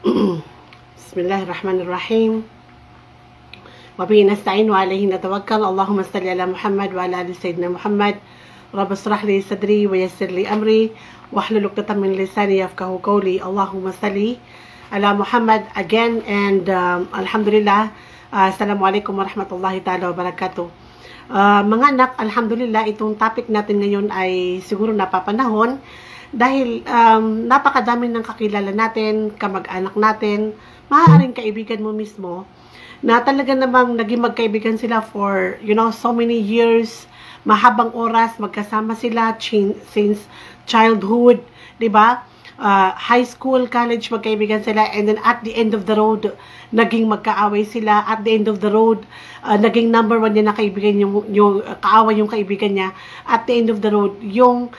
Bismillahirrahmanirrahim. Wabihi nasta'in wa alayhi natawakkal. Allahumma salli ala Muhammad wa ala ali sayyidina Muhammad. Rabbi shrah li sadri wa yassir li amri wahlul 'uqdatam min lisani yafqahu qawli. Allahumma salli ala Muhammad again and alhamdulillah. Assalamualaikum warahmatullahi ta'ala wabarakatuh. Mga anak, alhamdulillah, itong topic natin ngayon ay siguro napapanahon dahil napakadami ng kakilala natin, kamag-anak natin, maaaring kaibigan mo mismo, na talaga namang naging magkaibigan sila for, so many years, mahabang oras, magkasama sila since childhood, di ba? High school, college, magkaibigan sila, and then at the end of the road, naging magkaaway sila. At the end of the road, naging number one niya na kaibigan, yung kaaway yung kaibigan niya. At the end of the road, yung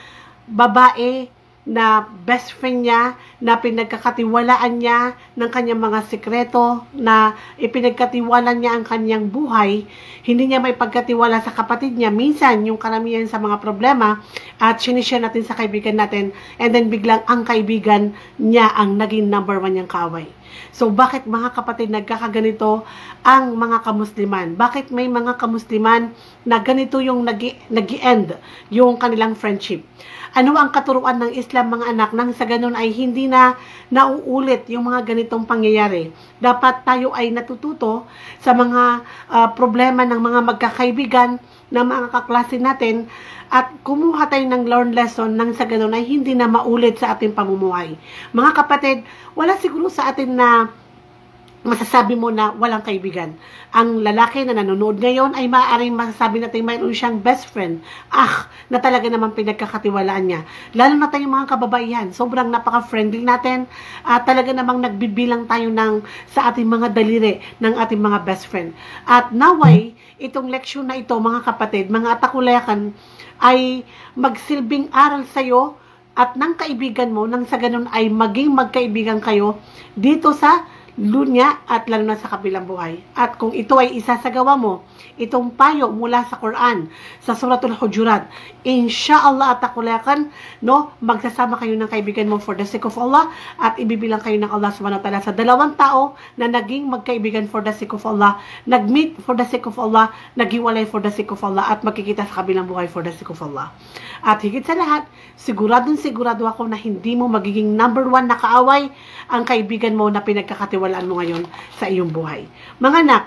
babae na best friend niya, na pinagkakatiwalaan niya ng kanyang mga sekreto, na ipinagkatiwala niya ang kanyang buhay, hindi niya may pagkatiwala sa kapatid niya. Minsan, yung karamihan sa mga problema, at sinishare natin sa kaibigan natin, and then biglang ang kaibigan niya ang naging number one niyang kaaway. So, bakit mga kapatid nagkakaganito ang mga kamusliman? Bakit may mga kamusliman na ganito yung nag-end yung kanilang friendship? Ano ang katuruan ng Islam, mga anak, nang sa ganun ay hindi na nauulit yung mga ganitong pangyayari? Dapat tayo ay natututo sa mga problema ng mga magkakaibigan, ng mga kaklase natin, at kumuha tayo ng learn lesson nang sa ganun ay hindi na maulit sa ating pamumuhay. Mga kapatid, wala siguro sa atin na masasabi mo na walang kaibigan. Ang lalaki na nanonood ngayon ay maaaring masasabi natin mayroon siyang best friend. Na talaga naman pinagkakatiwalaan niya. Lalo na tayong mga kababaihan. Sobrang napaka-friendly natin. Talaga namang nagbibilang tayo sa ating mga daliri ng ating mga best friend. At naway, itong leksyon na ito, mga kapatid, mga atakulayakan, ay magsilbing aral sa'yo at ng kaibigan mo, nang sa ganun ay maging magkaibigan kayo dito sa lunya at lalo na sa kabilang buhay. At kung ito ay isasagawa mo, itong payo mula sa Quran, sa Suratul Hujurat, insyaallah at takulakan, magsasama kayo ng kaibigan mo for the sake of Allah, at ibibilang kayo ng Allah subhanahu wa ta'ala sa dalawang tao na naging magkaibigan for the sake of Allah, nagmeet for the sake of Allah, naghiwalay for the sake of Allah, at magkikita sa kabilang buhay for the sake of Allah. At higit sa lahat, sigurado ako na hindi mo magiging number one na kaaway ang kaibigan mo na pinagkakatiwalaan mo ngayon sa iyong buhay. Mga anak,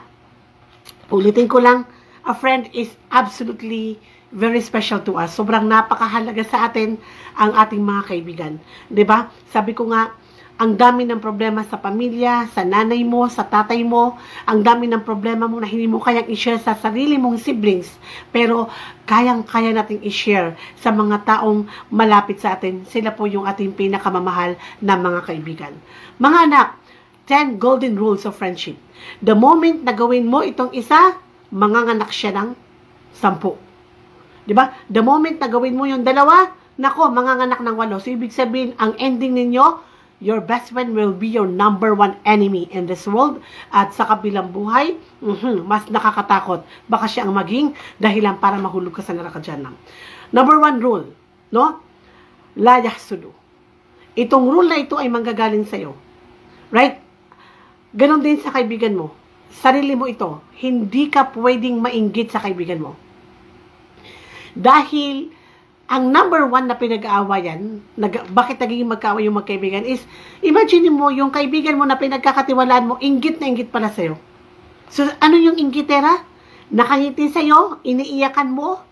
ulitin ko lang, a friend is absolutely very special to us. Sobrang napakahalaga sa atin ang ating mga kaibigan. 'Di ba? Sabi ko nga, ang dami ng problema sa pamilya, sa nanay mo, sa tatay mo, ang dami ng problema mo na hindi mo kayang i-share sa sarili mong siblings, pero kayang-kaya nating i-share sa mga taong malapit sa atin. Sila po yung ating pinakamamahal na mga kaibigan. Mga anak, 10 golden rules of friendship. The moment na gawin mo itong isa, manganganak siya ng 10. Diba? The moment na gawin mo yung dalawa, nako, manganganak ng 8. So, ibig sabihin, ang ending ninyo, your best friend will be your number one enemy in this world. At sa kabilang buhay, mas nakakatakot. Baka siya ang maging dahilan para mahulog ka sa neraka jahanam. Number 1 rule, la yahsudu. Itong rule na ito ay manggagaling sa'yo. Right? Ganon din sa kaibigan mo. Sarili mo ito. Hindi ka pwedeng mainggit sa kaibigan mo. Dahil ang number 1 na pinag-aawayan, bakit naging magkaaway yung magkaibigan is, imagine mo, yung kaibigan mo na pinagkakatiwalaan mo, inggit na inggit pala sa'yo. So, ano yung inggitera? Nakangiti sa'yo, iniiyakan mo,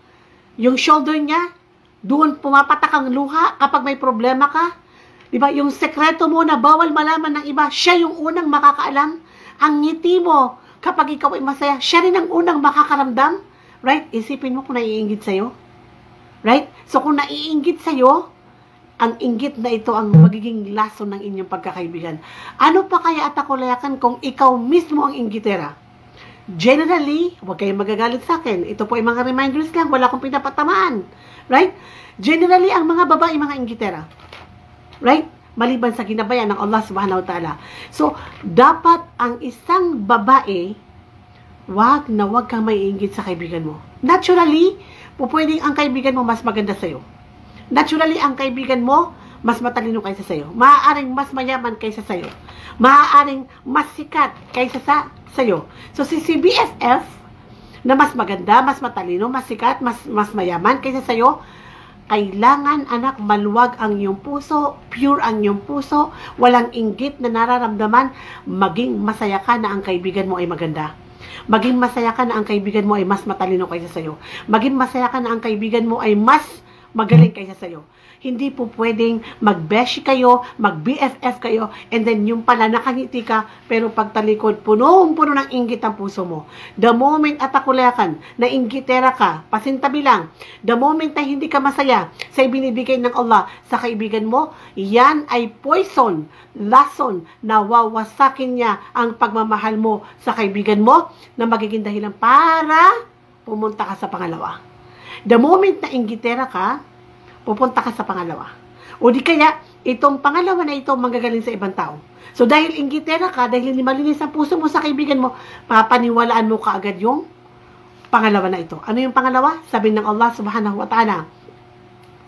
yung shoulder niya, doon pumapatak ang luha kapag may problema ka. Diba? Yung sekreto mo na bawal malaman ng iba, siya yung unang makakaalam. Ang ngiti mo, kapag ikaw ay masaya, siya rin ang unang makakaramdam. Right? Isipin mo kung naiinggit sa'yo. Right? So, kung naiinggit sa'yo, ang inggit na ito ang magiging lason ng inyong pagkakaibigan. Ano pa kaya atakulayakan kung ikaw mismo ang inggitera? Generally, huwag kayong magagalit sa akin. Ito po ay mga reminders lang. Wala akong pinapatamaan. Right? Generally, ang mga babae, mga inggitera. Right? Maliban sa ginabayan ng Allah subhanahu wa ta'ala. So, dapat ang isang babae, wag kang maiinggit sa kaibigan mo. Naturally, pwedeng ang kaibigan mo mas maganda sa'yo. Naturally, ang kaibigan mo mas matalino kaysa sa'yo. Maaaring mas mayaman kaysa sa'yo. Maaaring mas sikat kaysa sa'yo. So, si BFF, na mas maganda, mas matalino, mas sikat, mas mayaman kaysa sa'yo, kailangan, anak, maluwag ang iyong puso, pure ang iyong puso, walang inggit na nararamdaman, maging masaya ka na ang kaibigan mo ay maganda. Maging masaya ka na ang kaibigan mo ay mas matalino kaysa sa'yo. Maging masaya ka na ang kaibigan mo ay mas magaling kaysa sa'yo. Hindi po pwedeng mag-beshi kayo, mag-BFF kayo, and then yung pala nakangiti ka, pero pagtalikod, punong-puno ng inggit ang puso mo. The moment atakulakan, na inggitera ka, pasintabi lang, the moment na hindi ka masaya sa ibinibigay ng Allah sa kaibigan mo, yan ay poison, lason, na wawasakin niya ang pagmamahal mo sa kaibigan mo, na magiging dahilan para pumunta ka sa pangalawa. The moment na inggitera ka, pupunta ka sa pangalawa. O di kaya, itong pangalawa na ito manggagaling sa ibang tao. So, dahil inggitera ka, dahil hindi malinis ang puso mo sa kaibigan mo, papaniwalaan mo kaagad yung pangalawa na ito. Ano yung pangalawa? Sabi ng Allah subhanahu wa ta'ala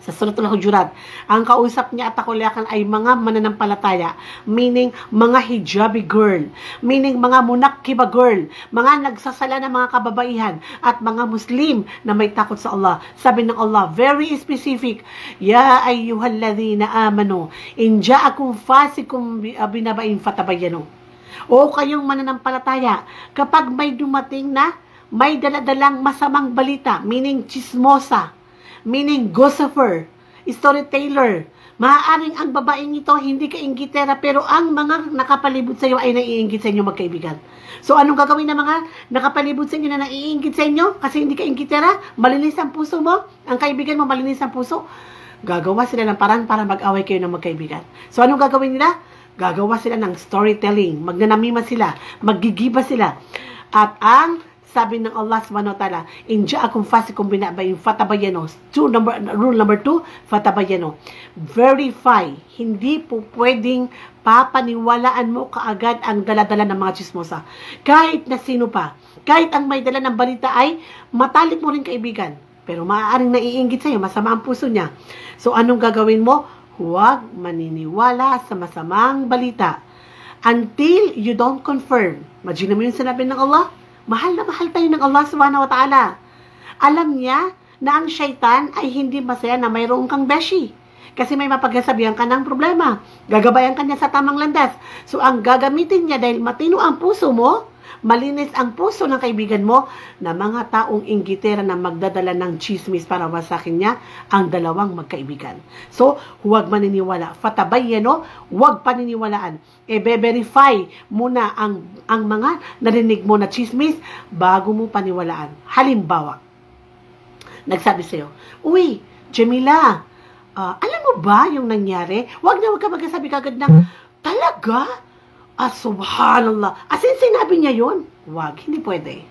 sa Suratul Hujurat, ang kausap niya at takulakan ay mga mananampalataya, meaning mga hijabi girl, meaning mga munakkiba girl, mga nagsasala ng mga kababaihan, at mga Muslim na may takot sa Allah. Sabi ng Allah, very specific, ya ayyuhalladhina amanu, in ja'akum fasikum binaba'in fatabayyanu. O kayong mananampalataya, kapag may dumating na may daladalang masamang balita, meaning chismosa, meaning gossamer, storyteller, maaaring ang babaeng ito hindi ka inggitera, pero ang mga nakapalibot sa iyo ay naiinggit sa inyo magkaibigan. So, anong gagawin ng mga nakapalibot sa inyo na naiinggit sa inyo kasi hindi ka inggitera? Malinis ang puso mo? Ang kaibigan mo malinis ang puso? Gagawa sila ng paraan para mag-away kayo ng magkaibigan. So, anong gagawin nila? Gagawa sila ng storytelling, magnanamima sila, maggigiba sila. At ang sabi ng Allah subhanahu wa ta'ala, in ja'akum fasikum binaba'in fatabayyanu. Rule number 2, fatabayyanu. Verify. Hindi po pwedeng papaniwalaan mo kaagad ang daladala ng mga chismosa. Kahit na sino pa. Kahit ang may dala ng balita ay matalik mo rin kaibigan. Pero maaaring naiinggit sa'yo, masama ang puso niya. So anong gagawin mo? Huwag maniniwala sa masamang balita until you don't confirm. Imagine mo yung sinabi ng Allah? Mahal na mahal tayo ng Allah subhanahu wa ta'ala. Alam niya na ang syaitan ay hindi masaya na mayroong kang beshi. Kasi may mapagsasabihan ka ng problema. Gagabayan ka niya sa tamang landas. So, ang gagamitin niya dahil matino ang puso mo, malinis ang puso ng kaibigan mo, na mga taong inggitera na magdadala ng chismis para wasakin niya ang dalawang magkaibigan. So, huwag maniniwala. Fatabayyano, huwag paniniwalaan. I-verify muna ang mga narinig mo na chismis bago mo paniwalaan. Halimbawa, nagsabi sa'yo, uy, Jamila, alam mo ba yung nangyari? Huwag ka magsasabi kagad ng, talaga? Subhanallah. As in, sinabi niya yun? Wag, hindi pwede.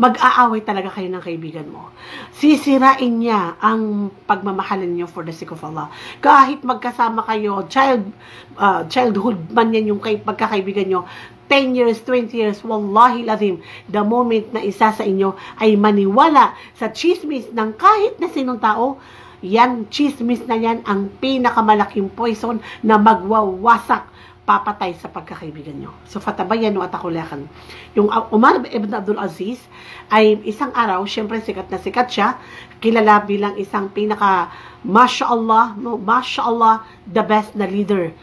Mag-aaway talaga kayo ng kaibigan mo. Sisirain niya ang pagmamahalan niyo for the sake of Allah. Kahit magkasama kayo, childhood man yan yung pagkakaibigan niyo, 10 years, 20 years, wallahi lazim, the moment na isa sa inyo ay maniwala sa chismis ng kahit na sinong tao, yan, chismis na yan ang pinakamalaking poison na magwawasak, papatay sa pagkakaibigan nyo. So, fatabayyanu at takulakan. Yung Umar ibn Abdul Aziz ay isang araw, syempre sikat na sikat siya, kilala bilang isang pinaka, mashallah, the best na leader,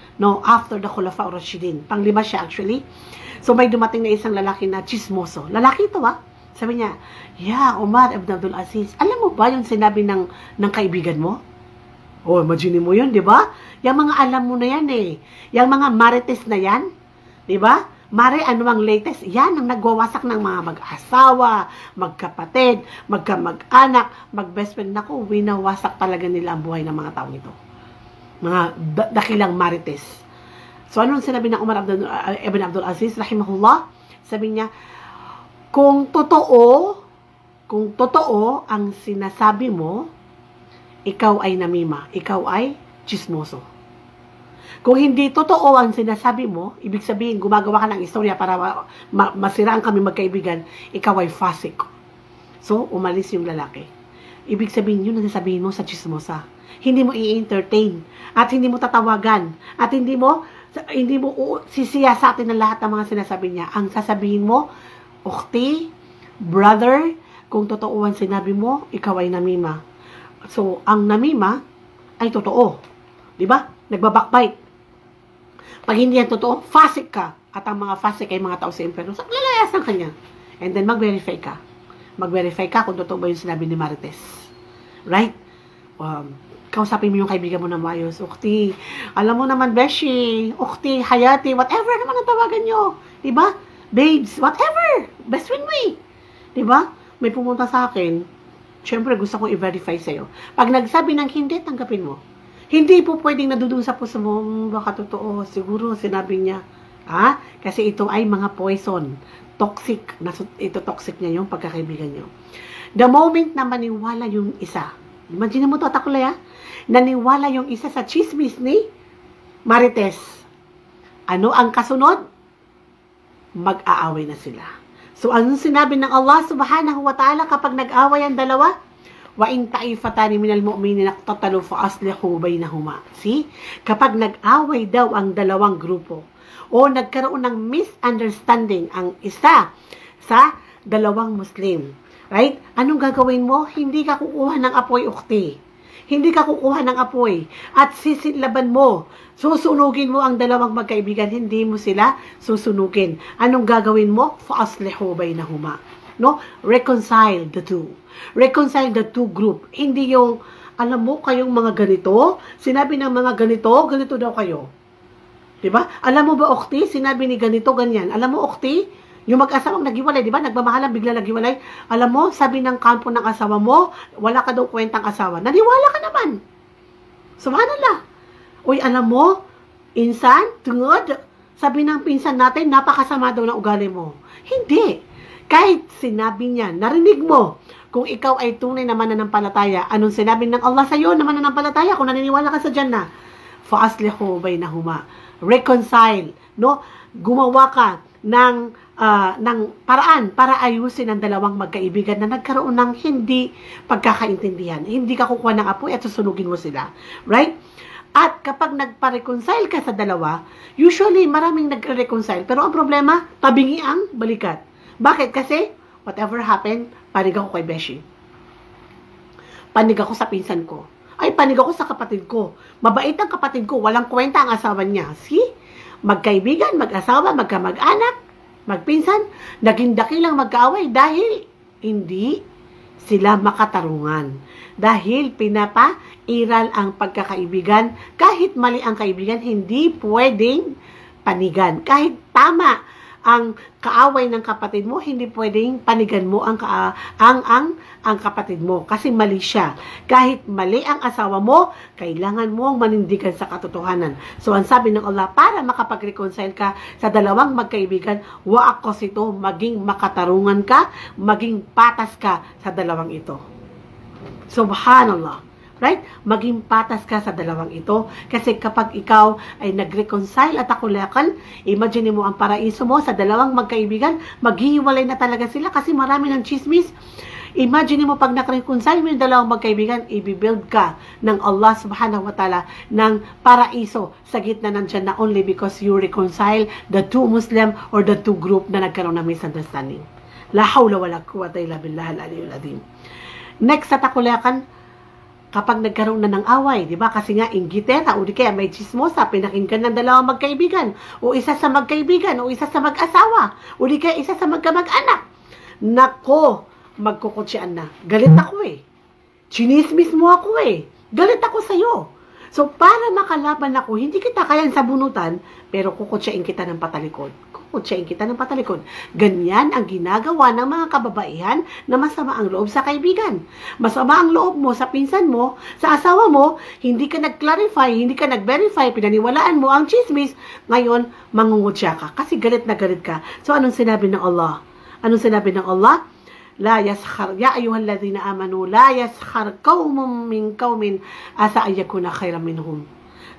after the Khulafa Rashidin. Panglima siya actually. So, may dumating na isang lalaki na chismoso. Lalaki ito Sabi niya, Umar ibn Abdul Aziz, alam mo ba yung sinabi ng kaibigan mo? Oh, imagine mo yun, di ba? Yung mga alam mo na yan eh. Yung mga marites na yan, di ba? Mare, ano ang latest? Yan ang nagwawasak ng mga mag-asawa, magkapatid, magkamag-anak, mag-best friend. Naku, winawasak talaga nila ang buhay ng mga taong ito. Mga dakilang marites. So, anong sinabi ng Umar ibn Abdul Aziz, rahimahullah? Sabi niya, kung totoo ang sinasabi mo, ikaw ay namima, ikaw ay chismoso. Kung hindi totoo ang sinasabi mo, ibig sabihin, gumagawa ka ng istorya para masiraan kami magkaibigan, ikaw ay fasik. So, umalis yung lalaki. Ibig sabihin yun, nasasabihin mo sa chismosa. hindi mo i-entertain, at hindi mo tatawagan, at hindi mo sisiyasatin ng lahat ng mga sinasabi niya. Ang sasabihin mo, ukhti, brother, kung totoo ang sinabi mo, ikaw ay namima. So, ang namima ay totoo. Diba? Nagbabakbite. Pag hindi yan totoo, fasik ka. At ang mga fasik ay mga tao sa impyerno. So, lalayasan ka niya. And then, mag-verify ka. Mag-verify ka kung totoo ba yung sinabi ni Marites. Right? Kausapin mo yung kaibigan mo na maayos. Ukhti, alam mo naman, Beshi, ukhti, hayati, whatever naman ang tawagan nyo. Diba? Babes, whatever. Best friend mo eh. Diba? May pumunta sa akin, syempre gusto kong i-verify sa'yo. Pag nagsabi ng hindi, tanggapin mo. Hindi po pwedeng nadudun sa puso mo, baka totoo, siguro sinabi niya. Kasi ito ay mga poison. Toxic. Ito toxic niya yung pagkakaibigan niyo. The moment na maniwala yung isa, imagine mo to, takulay naniwala yung isa sa chismis ni Marites. Ano ang kasunod? Mag-aaway na sila. So, anong sinabi ng Allah subhanahu wa ta'ala kapag nag-away ang dalawa? Wa in ta'ifatani minal mu'minin iqtatalu fa aslihu bainahuma. See? Kapag nag-away daw ang dalawang grupo o nagkaroon ng misunderstanding ang isa sa dalawang Muslim, right? Anong gagawin mo? Hindi ka kukuha ng apoy, ukhti. Hindi ka kukuha ng apoy at sisilaban mo. Susunugin mo ang dalawang magkaibigan, hindi mo sila susunugin. Anong gagawin mo? Fa aslihu bainahuma. No? Reconcile the two. Reconcile the two group. Hindi yung, alam mo, kayong mga ganito, sinabi ng mga ganito daw kayo. Diba? Alam mo ba, ukhti, sinabi ni ganito, ganyan. Alam mo, ukhti, yung mag-asawang naghiwalay, diba? Nagmamahalan, bigla naghiwalay. Alam mo, sabi ng kampo ng asawa mo, wala ka daw kwentang asawa. Naniwala ka naman. Subhanallah. Uy, alam mo, insan, tungod, sabi ng pinsan natin, napakasama daw ng ugali mo. Hindi. Kahit sinabi niya, narinig mo, kung ikaw ay tunay na mananampalataya, anong sinabi ng Allah sa'yo na mananampalataya kung naniniwala ka sa Jannah? Fa aslihu bainahuma. Reconcile, no? Gumawa ka ng paraan para ayusin ang dalawang magkaibigan na nagkaroon ng hindi pagkakaintindihan. Hindi ka kukuha ng apoy at susunugin mo sila. Right? At kapag nagpa-reconcile ka sa dalawa, usually maraming nagre-reconcile. Pero ang problema, tabingi ang balikat. Bakit? Kasi, whatever happened, panig ako kay Beshi. Panig ako sa pinsan ko. Ay, panig ako sa kapatid ko. Mabait ang kapatid ko. Walang kwenta ang asawa niya. See? Magkaibigan, mag-asawa, magkamag-anak, magpinsan, naging dakilang magkaaway dahil hindi sila makatarungan. Dahil pinapairal ang pagkakaibigan, kahit mali ang kaibigan, hindi pwedeng panigan. Kahit tama ang kaaway ng kapatid mo, hindi pwedeng panigan mo ang kapatid mo kasi mali siya. Kahit mali ang asawa mo, kailangan mo manindigan sa katotohanan. So, ang sabi ng Allah, para makapag-reconcile ka sa dalawang magkaibigan, wa'akos ito, maging makatarungan ka, maging patas ka sa dalawang ito. Subhanallah. Right? Maging patas ka sa dalawang ito. Kasi kapag ikaw ay nag-reconcile at akulakan, imagine mo ang paraiso mo sa dalawang magkaibigan, maghihiwalay na talaga sila kasi marami ng chismis. Imagine mo pag nag-reconcile mo yung dalawang magkaibigan, i-build ka ng Allah subhanahu wa ta'ala ng paraiso sa gitna ng Jannah only because you reconcile the two Muslim or the two group na nagkaroon ng misunderstanding. La hawla wala quwwata illa billah al-aliyyul azim. Next sa takulakan, kapag nagkaroon na ng away, di ba? Kasi nga, inggitera, o di kaya may chismosa, pinakinggan ng dalawang magkaibigan, o isa sa magkaibigan, o isa sa mag-asawa, o di kaya isa sa magkamag-anak. Nako, magkukutsyan na. Galit ako eh. Chinismis mo ako eh. Galit ako sa'yo. So, para makalaban ako, hindi kita kayan sa bunutan, pero kukutsyain kita ng patalikod. Kukutsyain kita ng patalikod. Ganyan ang ginagawa ng mga kababaihan na masama ang loob sa kaibigan. Masama ang loob mo sa pinsan mo, sa asawa mo, hindi ka nag-clarify, hindi ka nag-verify, pinaniwalaan mo ang chismis, ngayon, mangungutsya ka. Kasi galit na galit ka. So, anong sinabi ng Allah? Anong sinabi ng Allah? La yaskhar ya ayyuhalladhina amanu la yaskhar qaumun min qaumin asa ayyakuna khayran minhum.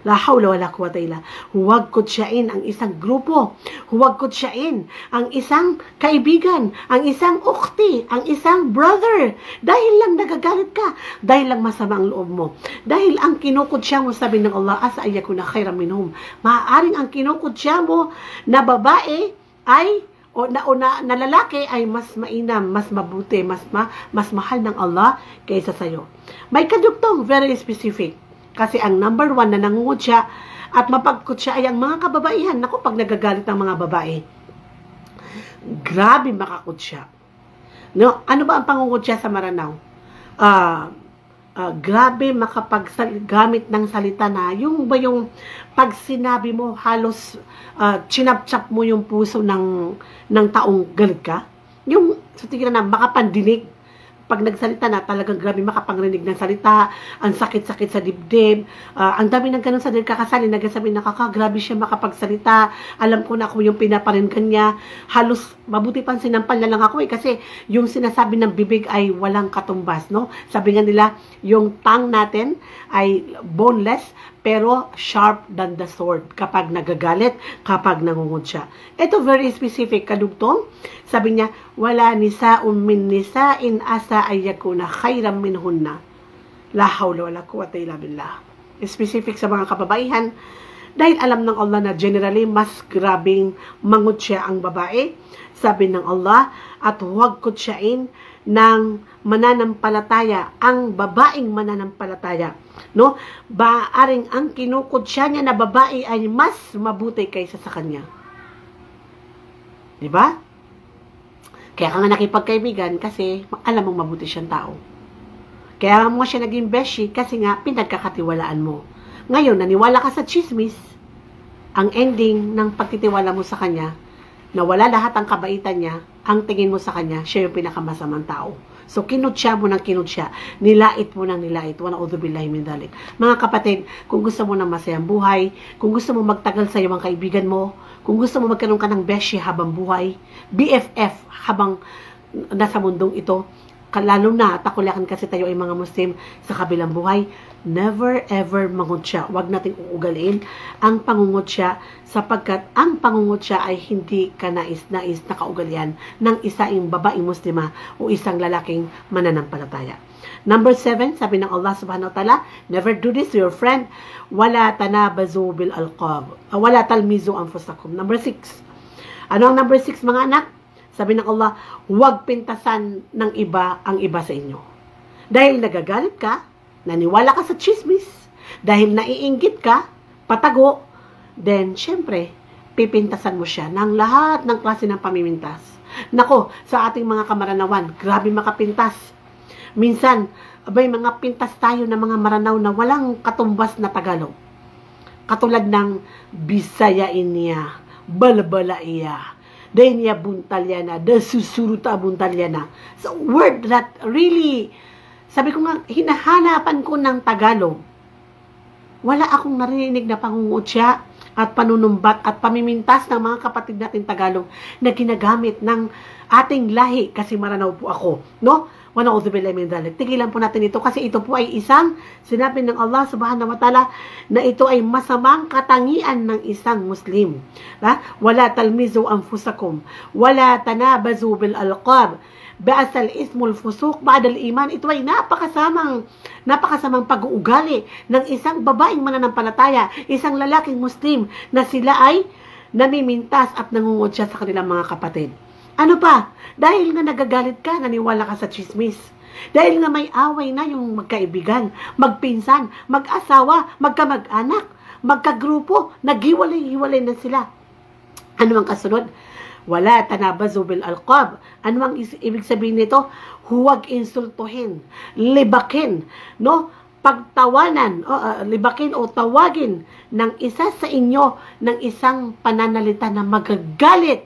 La hawla wala quwwata illa. Huwag kutsyain ang isang grupo. Huwag kutsyain ang isang kaibigan, ang isang ukhti, ang isang brother. Dahil lang nagagalit ka, dahil lang masama ang loob mo. Dahil ang kinukutsya mo, sabi ng Allah, asa ayyakuna khairan minhum. Maaaring ang kinukutsya mo na babae ay na lalaki ay mas mainam, mas mabuti, mas mahal ng Allah kaysa sa'yo. May kadugtong, very specific. Kasi ang number 1 na nangungutya at mapagkutya ay ang mga kababaihan. Naku, pag nagagalit ang mga babae, grabe makakutya. No? Ano ba ang pangungutya sa Maranao? Grabe makapaggamit ng salita na yung pag sinabi mo halos chinap-chap mo yung puso ng taong galit ka. Yung sa tingin na makapandinig. Pag nagsalita na, talagang grabe makapangrinig ng salita, ang sakit-sakit sa dibdib, ang dami ng ganun sa kakasali, nagsasabi na grabe siya makapagsalita, alam ko na ako yung pinaparinggan niya, halos mabuti pang sinampal na lang ako kasi yung sinasabi ng bibig ay walang katumbas, no? Sabi nga nila, yung tongue natin ay boneless, pero sharp than the sword kapag nagagalit, kapag nangungutya. Ito very specific, kadugtong. Sabi niya, wala nisaun min nisain asa ayyakuna khairan minhunna. La hawla wala quwwata illa billah. Specific sa mga kababaihan, dahil alam ng Allah na generally mas grabing mangutya ang babae. Sabi ng Allah, at huwag kutsain ng mananampalataya, ang babaeng mananampalataya. No? Baaring ang kinukutya niya na babae ay mas mabuti kaysa sa kanya. Diba? Kaya ka nga nakipagkaibigan kasi alam mong mabuti siyang tao. Kaya mo siya naging beshi kasi nga pinagkakatiwalaan mo. Ngayon, naniwala ka sa chismis, ang ending ng pagtitiwala mo sa kanya, na wala lahat ang kabaitan niya, ang tingin mo sa kanya, siya yung pinakamasamang tao. So, kinutya mo ng kinutya. Nilait mo ng nilait. Wa na'udhu billahi min dhalik. Mga kapatid, kung gusto mo ng masayang buhay, kung gusto mo magtagal sa iyong kaibigan mo, kung gusto mo magkaroon ka ng beshi habang buhay, BFF habang nasa mundong ito, lalo na, takulakan kasi tayo ay mga Muslim sa kabilang buhay, never ever mangutya. Huwag nating uugaliin ang pangungutya sapagkat ang pangungutya ay hindi ka nais-nais na kaugalian ng isang babaeng Muslima o isang lalaking mananampalataya. Number 7, sabi ng Allah subhanahu wa ta'ala, never do this to your friend. Wala tanabazu bil alqab. Wala talmizu anfusakum. Number 6. Ano ang number 6, mga anak? Sabi ng Allah, huwag pintasan ng iba ang iba sa inyo. Dahil nagagalit ka, naniwala ka sa chismis, dahil naiinggit ka, patago, then, syempre, pipintasan mo siya ng lahat ng klase ng pamimintas. Nako, sa ating mga kamaranawan, grabe makapintas. Minsan, may mga pintas tayo na mga maranaw na walang katumbas na Tagalog. Katulad ng Bisayain niya, balbala iya, Denya buntalyana, susuruta buntalyana. So, word that really, sabi ko nga, hinahanapan ko ng Tagalog. Wala akong narinig na pangungutya at panunumbat at pamimintas ng mga kapatid natin Tagalog na ginagamit ng ating lahi kasi maranaw po ako. No? Tigilan po natin ito kasi ito po ay isang sinabi ng Allah subhanahu wa ta'ala na ito ay masamang katangian ng isang Muslim. Wala talmizu anfusakum, wala tanabazu bil alqab, ba'asal ismul fusuq ba'dal iman. Ito ay napakasamang pag-uugali ng isang babaeng mananampalataya, isang lalaking Muslim na sila ay namimintas at nangungutya sa kanilang mga kapatid. Ano pa? Dahil nga nagagalit ka, naniwala ka sa chismis. Dahil nga may away na yung magkaibigan, magpinsan, mag-asawa, magkamag-anak, magkagrupo, naghiwalay-hiwalay na sila. Ano ang kasunod? Wala tanabazu bil alqab. Ano ang ibig sabihin nito? Huwag insultuhin, libakin, no? Pagtawanan, libakin o tawagin ng isa sa inyo ng isang pananalita na magagalit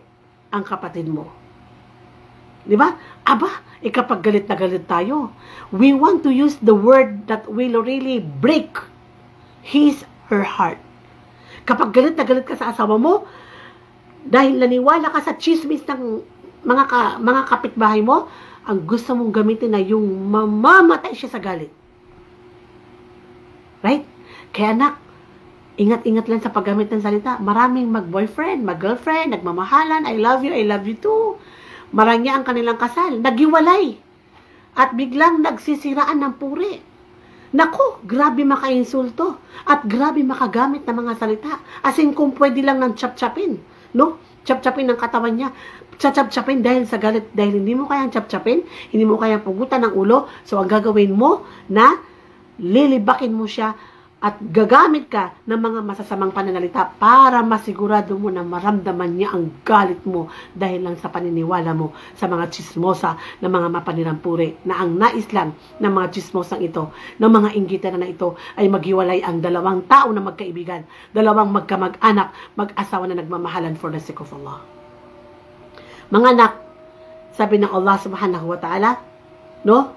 ang kapatid mo. Diba? Aba, kapag galit na galit tayo, we want to use the word that will really break her heart. Kapag galit na galit ka sa asawa mo, dahil naniwala ka sa chismis ng mga kapitbahay mo, ang gusto mong gamitin na yung mamamatay siya sa galit. Right? Kaya anak, Ingat-ingat lang sa paggamit ng salita. Maraming mag-boyfriend, mag-girlfriend, nagmamahalan, I love you too. Marangya ang kanilang kasal, nagiwalay. At biglang nagsisiraan ng puri. Naku, grabe makainsulto. At grabe makagamit ng mga salita. As in, kung pwede lang ng chap-chapin. No? Chap-chapin ng katawan niya. Chap-chapin dahil sa galit. Dahil hindi mo kayang chap-chapin, hindi mo kayang pugutan ng ulo. So, ang gagawin mo na lilibakin mo siya at gagamit ka ng mga masasamang pananalita para masigurado mo na maramdaman niya ang galit mo dahil lang sa paniniwala mo sa mga chismosa na mga mapanirampuri na ang nais lang ng mga chismosang ito, ng mga inggitan na ito ay maghiwalay ang dalawang tao na magkaibigan, dalawang magkamag-anak, mag-asawa na nagmamahalan for the sake of Allah. Mga anak, sabi ng Allah subhanahu wa ta'ala, no?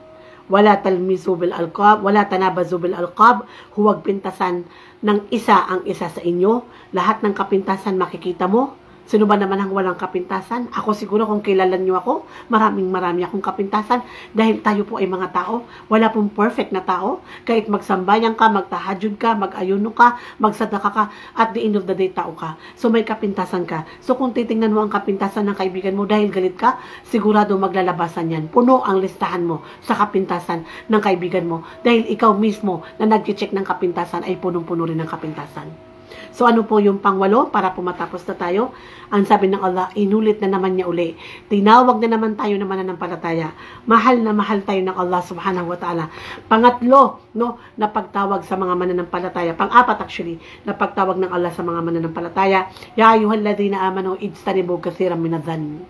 Wala talmizu bil alqab, wala tanabazu bil alqab, huwag pintasan ng isa ang isa sa inyo. Lahat ng kapintasan makikita mo. Sino ba naman ang walang kapintasan? Ako siguro kung kilala niyo ako, marami akong kapintasan dahil tayo po ay mga tao. Wala pong perfect na tao. Kahit magsambayan ka, magtahajud ka, mag-ayuno ka, magsadaka ka, at the end of the day, tao ka. So may kapintasan ka. So kung titingnan mo ang kapintasan ng kaibigan mo dahil galit ka, sigurado maglalabasan yan. Puno ang listahan mo sa kapintasan ng kaibigan mo dahil ikaw mismo na nag-check ng kapintasan ay punong-puno rin ng kapintasan. So ano po yung pangwalo para po matapos na tayo? Ang sabi ng Allah, inulit na naman niya uli. Tinawag na naman tayo na mananampalataya. Mahal na mahal tayo ng Allah subhanahu wa ta'ala. Pangatlo, no, na pagtawag sa mga mananampalataya. Pang-apat actually, na pagtawag ng Allah sa mga mananampalataya. Ya ayyuhalladhina amanu ijtanibu katsiran minadh-dhann.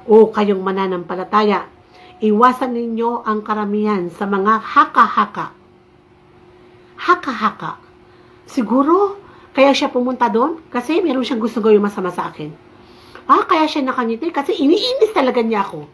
O kayong mananampalataya, iwasan ninyo ang karamihan sa mga haka-haka. Haka-haka. Siguro, kaya siya pumunta doon kasi meron siyang gusto gawin masama sa akin. Kaya siya nakangiti kasi iniinis talaga niya ako.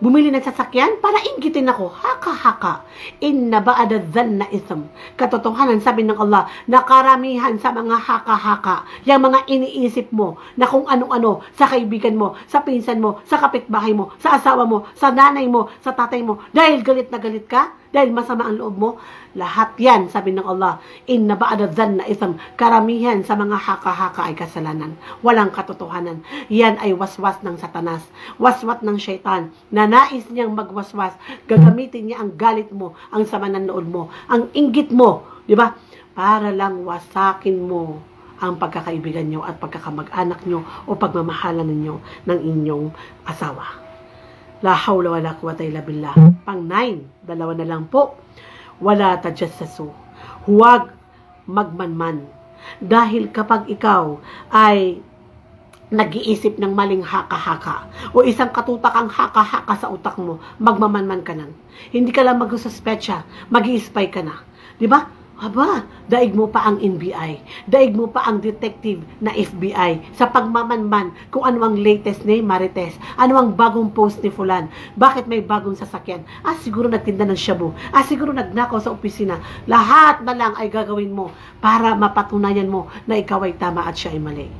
Bumili ng sasakyan para inggitin ako. Haka-haka. Inna ba'da dhanna ism. Katotohanan, sabi ng Allah, nakaramihan sa mga haka-haka. Yung mga iniisip mo na kung ano-ano sa kaibigan mo, sa pinsan mo, sa kapitbahay mo, sa asawa mo, sa nanay mo, sa tatay mo. Dahil galit na galit ka, dahil masama ang loob mo, lahat yan, sabi ng Allah, inna ba'da dhanna ism. Karamihan sa mga haka-haka ay kasalanan. Walang katotohanan. Yan ay waswas ng Satanas. Waswas ng syaitan na nais niyang magwaswas. Gagamitin niya ang galit mo, ang sama ng loob mo, ang inggit mo, di ba? Para lang wasakin mo ang pagkakaibigan nyo at pagkakamag-anak nyo o pagmamahalan ninyo ng inyong asawa. La hawla wala quwwata illa billah. Pang-9, dalawa na lang po. Wala tajassasu. Huwag magmanman. Dahil kapag ikaw ay nag-iisip ng maling haka-haka o isang katutakang haka-haka sa utak mo, magmamanman ka nan. Hindi ka lang mag-suspetsa, mag-i-spy ka na. Di ba? Daig mo pa ang NBI, daig mo pa ang detective na FBI sa pagmamanman kung ano ang latest ni Marites, ano ang bagong post ni Fulan, bakit may bagong sasakyan, siguro nagtinda ng shabu, siguro nagnakaw sa opisina. Lahat na lang ay gagawin mo para mapatunayan mo na ikaw ay tama at siya ay mali.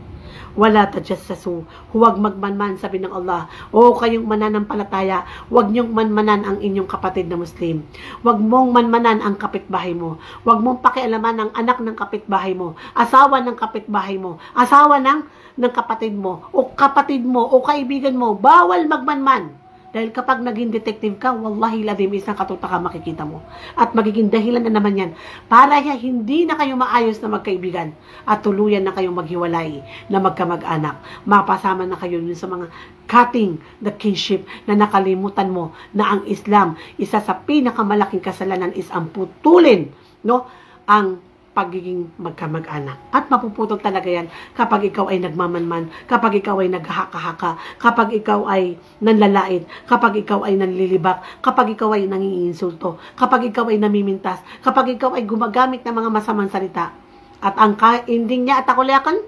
Wala tajassasu. Huwag magmanman, sabi ng Allah. O kayong mananampalataya, huwag niyong manmanan ang inyong kapatid na Muslim. Huwag mong manmanan ang kapitbahay mo. Huwag mong pakialaman ang anak ng kapitbahay mo, asawa ng kapitbahay mo, asawa ng kapatid mo, o kaibigan mo. Bawal magmanman. Dahil kapag naging detective ka, wallahi ladim, isang katutaka makikita mo. At magiging dahilan na naman yan para hindi na kayo maayos na magkaibigan at tuluyan na kayong maghiwalay na magkamag-anak. Mapasama na kayo sa mga cutting the kinship na nakalimutan mo na ang Islam, isa sa pinakamalaking kasalanan is ang putulin, no, ang pagiging magkamag-anak. At mapuputol talaga yan kapag ikaw ay nagmamanman, kapag ikaw ay naghahaka-haka, kapag ikaw ay nanlalait, kapag ikaw ay nanlilibak, kapag ikaw ay nangiinsulto, kapag ikaw ay namimintas, kapag ikaw ay gumagamit ng mga masamang salita. At ang ending niya at akulakan,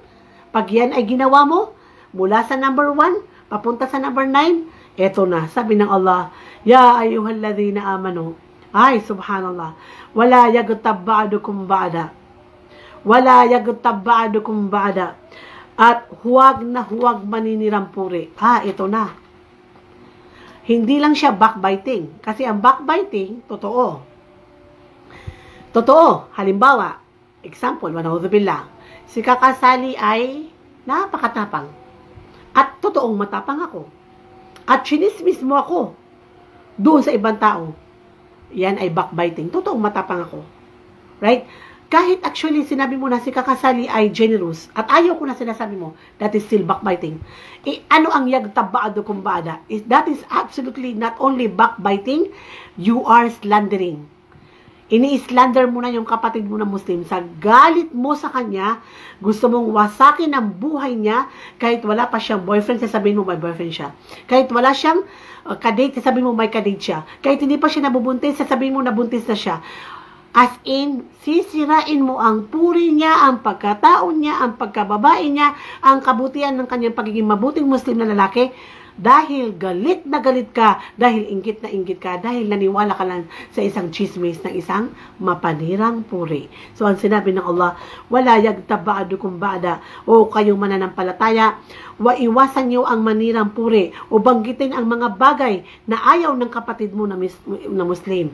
pag yan ay ginawa mo, mula sa number 1, papunta sa number 9, eto na, sabi ng Allah, Ya ayyuhalladhina amanu, subhanallah, wala yaghtab ba'dukum ba'da. Wala yaghtab ba'dukum ba'da. At huwag na huwag maninirampuri. Ito na. Hindi lang siya backbiting. Kasi ang backbiting, totoo. Totoo. Halimbawa, example, wanaudzubillah, si Kaka Sally ay napakatapang. At totoong matapang ako. At chinismis mo ako doon sa ibang tao. Yan ay backbiting. Totoong matapang ako. Right? Kahit actually sinabi mo na si Kaka Sally ay generous at ayaw ko na sinasabi mo, that is still backbiting. Ano ang yagtabaado kumbada? That is absolutely not only backbiting, you are slandering. Ini-slander mo na yung kapatid mo na Muslim. Sa galit mo sa kanya, gusto mong wasakin ang buhay niya kahit wala pa siyang boyfriend, sasabihin mo may boyfriend siya. Kahit wala siyang kadate, sasabihin mo may kadate siya. Kahit hindi pa siya nabubuntis, sasabihin mo nabuntis na siya. As in, sisirain mo ang puri niya, ang pagkatao niya, ang pagkababae niya, ang kabutihan ng kanyang pagiging mabuting Muslim na lalaki, dahil galit na galit ka, dahil inggit na inggit ka, dahil naniwala ka lang sa isang chismis ng isang mapanirang puri. So, ang sinabi ng Allah, wala yagtaba'adukum ba'da, o kayong mananampalataya, wa iwasan niyo ang manirang puri, o banggitin ang mga bagay na ayaw ng kapatid mo na Muslim.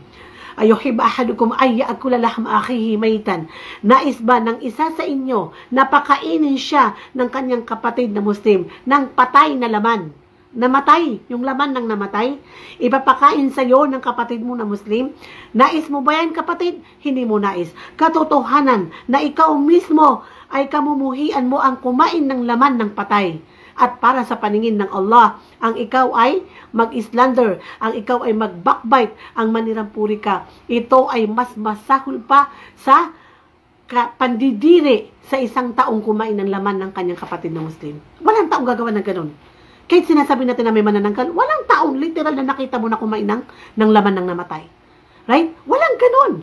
Ayuhib ahadukum ay yaakula lahm akhihi maytan. Nais ba ng isa sa inyo na pakainin siya ng kanyang kapatid na Muslim ng patay na laman? Namatay, yung laman ng namatay, ipapakain sa iyo ng kapatid mo na Muslim. Nais mo ba yan, kapatid? Hindi mo nais. Katotohanan na ikaw mismo ay kamumuhian mo ang kumain ng laman ng patay. At para sa paningin ng Allah, ang ikaw ay mag-slander, ang ikaw ay mag-backbite, ang manirampuri ka. Ito ay mas masahol pa sa pandidiri sa isang taong kumain ng laman ng kanyang kapatid na Muslim. Walang taong gagawa ng ganun. Kahit sinasabi natin na may manananggal, walang taong literal na nakita mo na kumain ng laman ng namatay. Right? Walang ganun.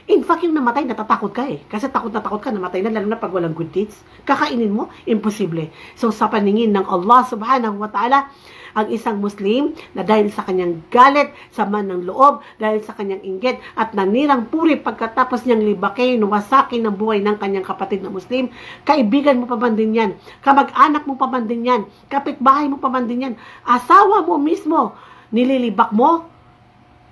In fact, yung namatay, natatakot ka eh. Kasi takot na takot ka, namatay na, lalo na pag walang good deeds. Kakainin mo, imposible. So, sa paningin ng Allah subhanahu wa ta'ala, ang isang Muslim na dahil sa kanyang galit, sama ng loob, dahil sa kanyang inggit, at nanirang puri pagkatapos niyang libakin, wasakin ng buhay ng kanyang kapatid na Muslim, kaibigan mo pa man din yan, kamag-anak mo pa man din yan, kapitbahay mo pa man din yan, asawa mo mismo, nililibak mo,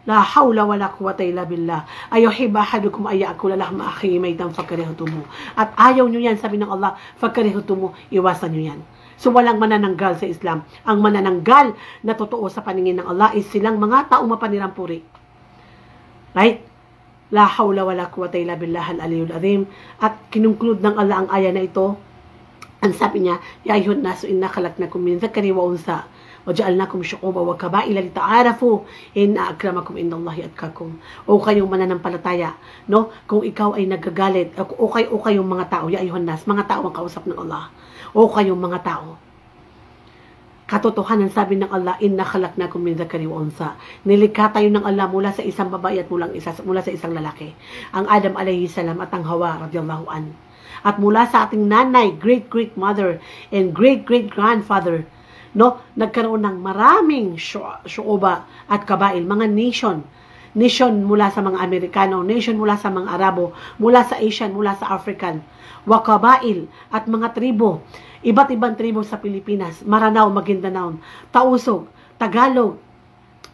la hawla wala quwwata illa billah. Ayuhib ahadukum ay yaakula lahm akhihi maytan fakarihutumu. At ayaw nyo yan, sabi ng Allah, fakarihutumu, iwasan nyo yan. So walang manananggal sa Islam. Ang manananggal na totoo sa paningin ng Allah is silang mga taong mapanirampuri. Right? La hawla wala quwwata illa billah al-aliyul azim. At kinunclude ng Allah ang aya na ito. Ang sabi niya, ya ayyuhan nasu inna khalaqnakum min dhakari wa unsa waja'alnakum syu'uban wa qaba'ila lita'arafu inna akramakum indallahi atqakum. O kayong mananampalataya, no? Kung ikaw ay nagagalit, o kayong mga tao, ya ayyuhan nas, mga tao ang kausap ng Allah. O kayong mga tao. Katotohanan sabi ng Allah, inna khalaqnakum min dhakari wa unsa. Nilikha tayo ng Allah mula sa isang babae at mula sa isang lalaki. Ang Adam alayhi salam at ang Hawa radhiyallahu an. At mula sa ating nanay, great mother and great grandfather, no, nagkaroon ng maraming syu'uba at kabail, mga nation mula sa mga Amerikano, nation mula sa mga Arabo, mula sa Asian, mula sa African, wakabail at mga tribo, iba't ibang tribo sa Pilipinas, Maranao, Maguindanao, Tausog, Tagalog,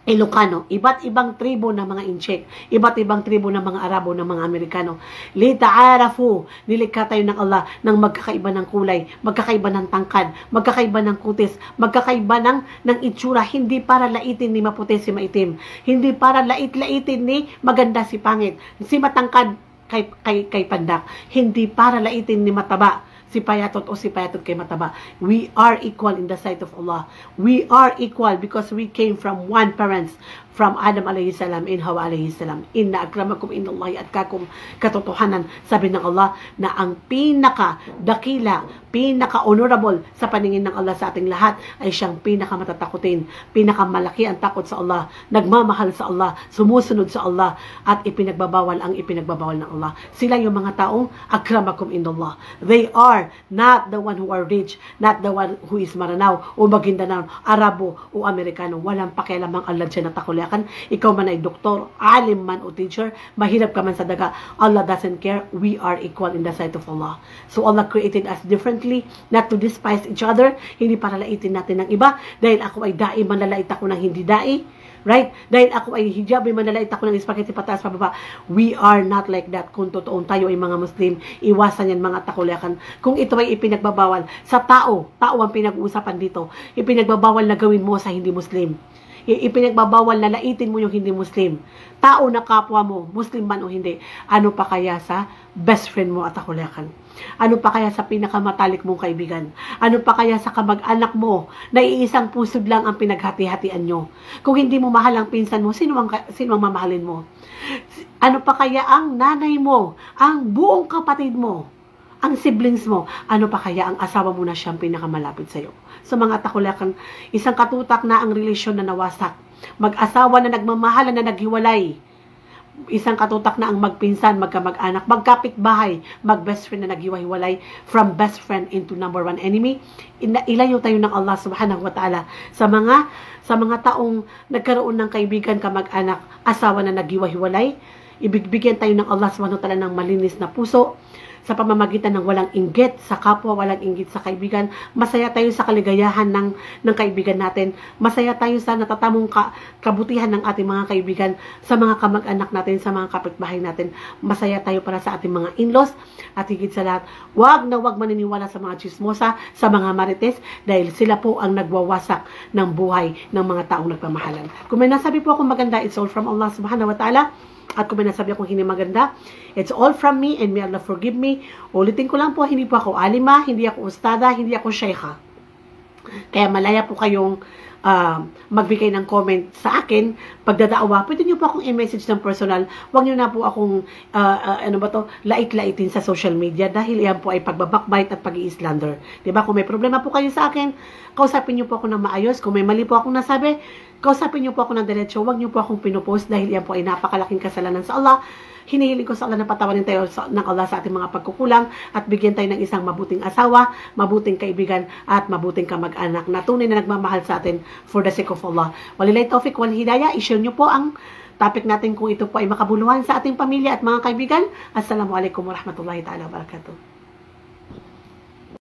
Ilocano, iba't ibang tribo ng mga Inchek, iba't ibang tribo ng mga Arabo, ng mga Amerikano. Lita'arafu, nilikha tayo ng Allah ng magkakaiba ng kulay, magkakaiba ng tangkad, magkakaiba ng kutis, magkakaiba ng itsura, hindi para laitin ni maputi si maitim, hindi para lait-laitin ni maganda si pangit, si matangkad kay pandak, hindi para laitin ni mataba si payatot o si payatot kay mataba. We are equal in the sight of Allah. We are equal because we came from one parents, from Adam alayhi salam and Hawa alayhi salam. Inna akramakum indallahi atqakum. Katotohanan, sabi ng Allah na ang pinaka-dakila, pinaka-honorable sa paningin ng Allah sa ating lahat ay siyang pinaka-matatakutin, pinaka-malaki ang takot sa Allah, nagmamahal sa Allah, sumusunod sa Allah, at ipinagbabawal ang ipinagbabawal ng Allah. Sila yung mga taong akramakum indallah. They are not the one who are rich, not the one who is Maranao o Maguindanao, Arabo o Amerikano. Walang pakialam ang Allah dyan na takuliakan. Ikaw man ay doktor, alim man o teacher, mahirap ka man sa daga, Allah doesn't care. We are equal in the sight of Allah. So Allah created us differently, not to despise each other, hindi para laitin natin ng iba, dahil ako ay dai, manlalait ako ng hindi dai. Right? Dahil ako ay hijab, may manalait ako ng spaghetti pataas pababa. We are not like that. Kung totoong tayo ay mga Muslim, iwasan yan mga takulakan. Kung ito ay ipinagbabawal sa tao ang pinag-uusapan dito, ipinagbabawal na gawin mo sa hindi Muslim. Ipinagbabawal na laitin mo yung hindi Muslim. Tao na kapwa mo, Muslim man o hindi. Ano pa kaya sa best friend mo at takulakan? Ano pa kaya sa pinakamatalik mong kaibigan? Ano pa kaya sa kamag-anak mo na iisang pusod lang ang pinaghati-hatian nyo? Kung hindi mo mahal ang pinsan mo, sino ang mamahalin mo? Ano pa kaya ang nanay mo, ang buong kapatid mo, ang siblings mo? Ano pa kaya ang asawa mo na siyang pinakamalapit sa'yo? So mga takulakan, isang katutak na ang relasyon na nawasak. Mag-asawa na nagmamahalan na naghiwalay. Isang katutak na ang magpinsan, magkamag-anak, magkapit-bahay, mag-best friend na naghiwa-hiwalay, from best friend into number one enemy. Ilayo tayo ng Allah subhanahu wa ta'ala sa mga taong nagkaroon ng kaibigan, kamag-anak, asawa na naghiwa-hiwalay. Ibigyan tayo ng Allah subhanahu wa ta'ala ng malinis na puso, sa pamamagitan ng walang inggit sa kapwa, walang inggit sa kaibigan. Masaya tayo sa kaligayahan ng kaibigan natin. Masaya tayo sa natatamong kabutihan ng ating mga kaibigan, sa mga kamag-anak natin, sa mga kapitbahay natin. Masaya tayo para sa ating mga in-laws. At higit sa lahat, wag na wag maniniwala sa mga chismosa, sa mga marites, dahil sila po ang nagwawasak ng buhay ng mga taong nagpamahalan. Kung may nasabi po akong maganda, it's all from Allah subhanahu wa ta'ala. At kung may nasabi akong hindi maganda, it's all from me and may Allah forgive me. Ulitin ko lang po, hindi po ako alima, hindi ako ustada, hindi ako shaykha. Kaya malaya po kayong magbigay ng comment sa akin, pagdadaawa. Pwede nyo po akong i-message ng personal. Huwag nyo na po akong lait-laitin sa social media dahil yan po ay pagbabakbite at pag-i-slander. Diba? Kung may problema po kayo sa akin, kausapin nyo po ako ng maayos. Kung may mali po akong nasabi, kausapin nyo po ako ng diretso. Huwag nyo po akong pinupost dahil yan po ay napakalaking kasalanan sa Allah. Hinihiling ko sa Allah na patawarin tayo ng Allah sa ating mga pagkukulang at bigyan tayo ng isang mabuting asawa, mabuting kaibigan at mabuting kamag-anak na tunay na nagmamahal sa atin for the sake of Allah. Walilay tawfiq wal hidayah. I-share nyo po ang topic natin kung ito po ay makabuluhan sa ating pamilya at mga kaibigan. Assalamualaikum warahmatullahi ta'ala wabarakatuh.